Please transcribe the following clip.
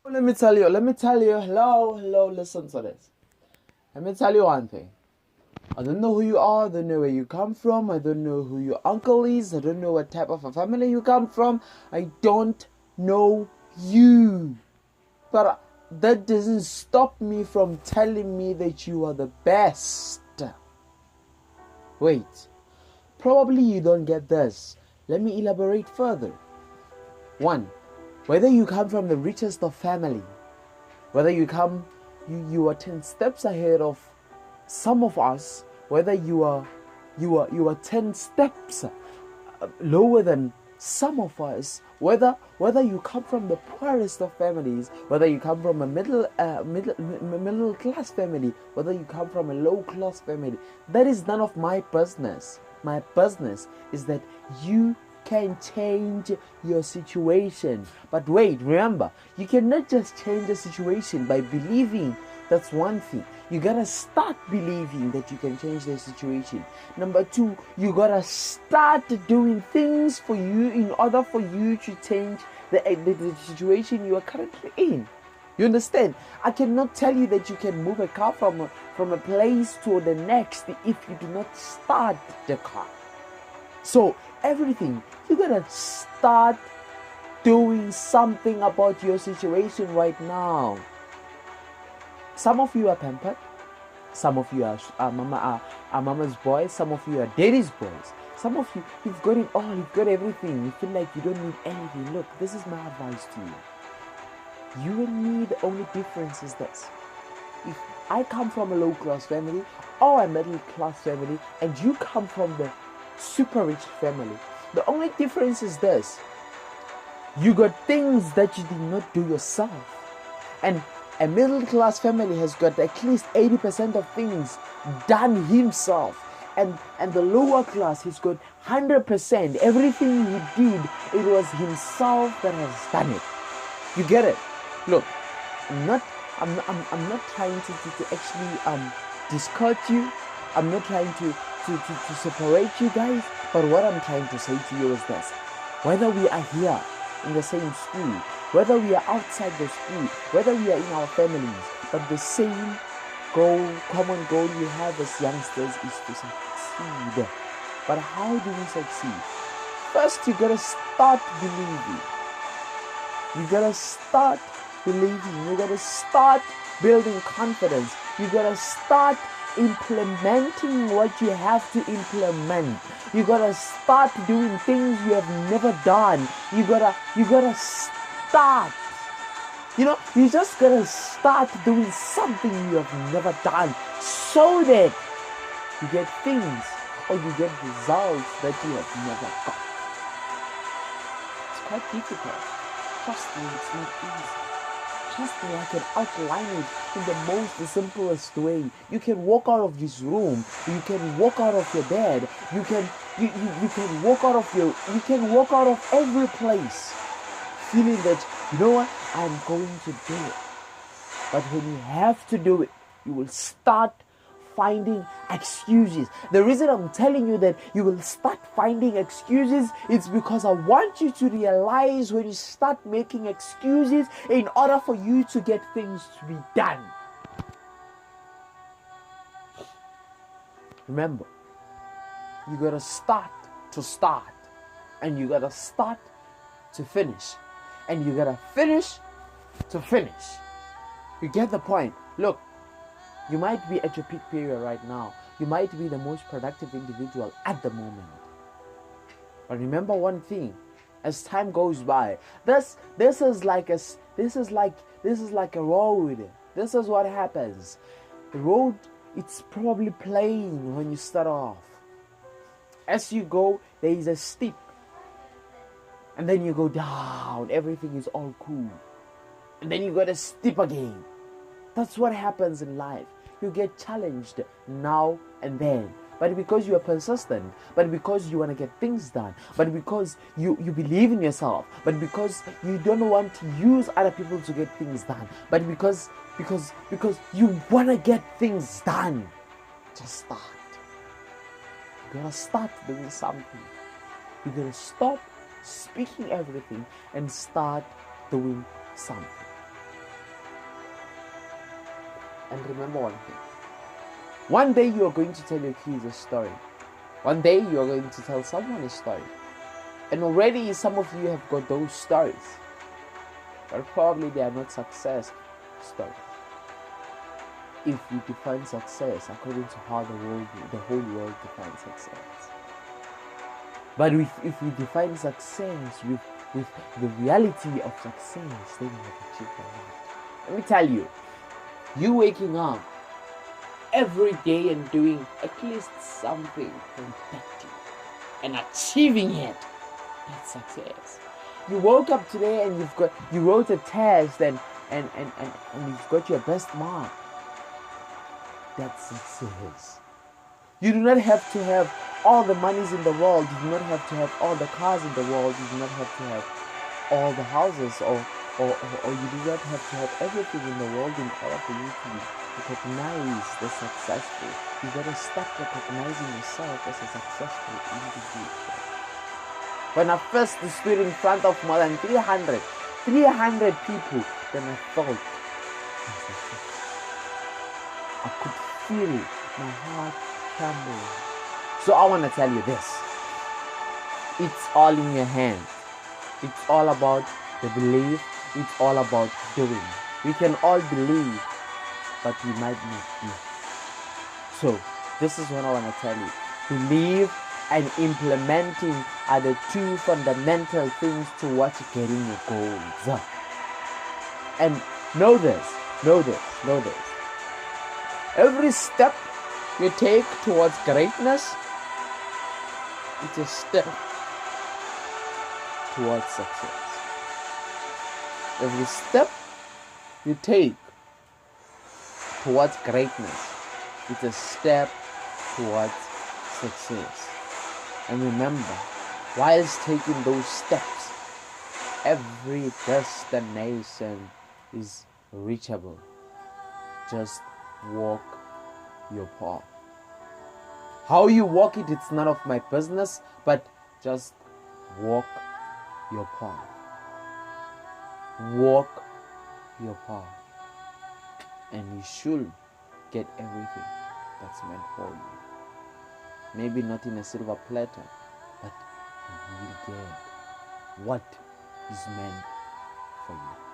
Hello, listen to this. Let me tell you one thing. I don't know who you are, I don't know where you come from, I don't know who your uncle is, I don't know what type of a family you come from, I don't know you. But that doesn't stop me from telling me that you are the best. Wait, probably you don't get this. Let me elaborate further. 1. Whether you come from the richest of family, whether you are 10 steps ahead of some of us, whether you are 10 steps lower than some of us, whether you come from the poorest of families, whether you come from a middle class family, whether you come from a low class family, that is none of my business. My business is that you can change your situation. But wait, remember, you cannot just change the situation by believing. That's one thing. You gotta start believing that you can change the situation. Number 2, you gotta start doing things for you in order for you to change the situation you are currently in. You understand? I cannot tell you that you can move a car from a place to the next if you do not start the car. So everything, you gotta start doing something about your situation right now. Some of you are pampered. Some of you are mama's boys. Some of you are daddy's boys. Some of you, you've got it all. You've got everything. You feel like you don't need anything. Look, this is my advice to you. You and me, the only difference is this. If I come from a low class family or a middle class family and you come from the super rich family, the only difference is this. You got things that you did not do yourself. And a middle class family has got at least 80% of things done himself. And the lower class has got 100%. Everything he did, it was himself that has done it. You get it? Look, I'm not trying to actually discard you. I'm not trying to separate you guys. But what I'm trying to say to you is this. Whether we are here in the same school, whether we are outside the school, whether we are in our families, but the same common goal we have as youngsters is to succeed. But how do we succeed? First, you gotta start believing. You gotta start believing. You gotta start building confidence. You gotta start implementing what you have to implement. You gotta start doing things you have never done. You gotta start. You just gotta start doing something you have never done so that you get things or you get results that you have never got. It's quite difficult. Trust me, it's not easy. Trust me, I can outline it in the most simplest way. You can walk out of this room. You can walk out of your bed. You can walk out of every place feeling that, you know what, I'm going to do it. But when you have to do it, you will start finding excuses. The reason I'm telling you that you will start finding excuses is because I want you to realize when you start making excuses in order for you to get things to be done. Remember, you gotta start to start, and you gotta start to finish, and you gotta finish to finish. You get the point? Look, you might be at your peak period right now. You might be the most productive individual at the moment. But remember one thing: as time goes by, this is like a road. This is what happens. The road, it's probably plain when you start off. As you go, there is a steep, and then you go down. Everything is all cool, and then you got a steep again. That's what happens in life. You get challenged now and then. But because you are persistent, but because you want to get things done, but because you believe in yourself, but because you don't want to use other people to get things done, but because you want to get things done, just start. You gotta start doing something. You gotta stop speaking everything and start doing something. And remember one thing. One day you are going to tell your kids a story. One day you are going to tell someone a story. And already some of you have got those stories. But probably they are not success stories. If you define success according to how the whole world defines success. But if you define success with the reality of success, then you have achieved a lot. Let me tell you, you waking up every day and doing at least something productive and achieving it, that's success. You woke up today and you wrote a test and you've got your best mark. That's success. You do not have to have all the monies in the world. You do not have to have all the cars in the world. You do not have to have all the houses or you do not have to have everything in the world in order for you to recognize the successful. You gotta start recognizing yourself as a successful individual. When I first stood in front of more than 300 people, then I thought, I could feel it, my heart trembled. So I want to tell you this. It's all in your hand. It's all about the belief. It's all about doing. We can all believe, but we might not do. So this is what I want to tell you. Believe and implementing are the two fundamental things towards getting your goals. And know this. Every step you take towards greatness, it's a step towards success. Every step you take towards greatness, it's a step towards success. And remember, whilst taking those steps, every destination is reachable. Just walk your path. How you walk it, it's none of my business, but just walk your path. Walk your path. And you should get everything that's meant for you. Maybe not in a silver platter, but you will get what is meant for you.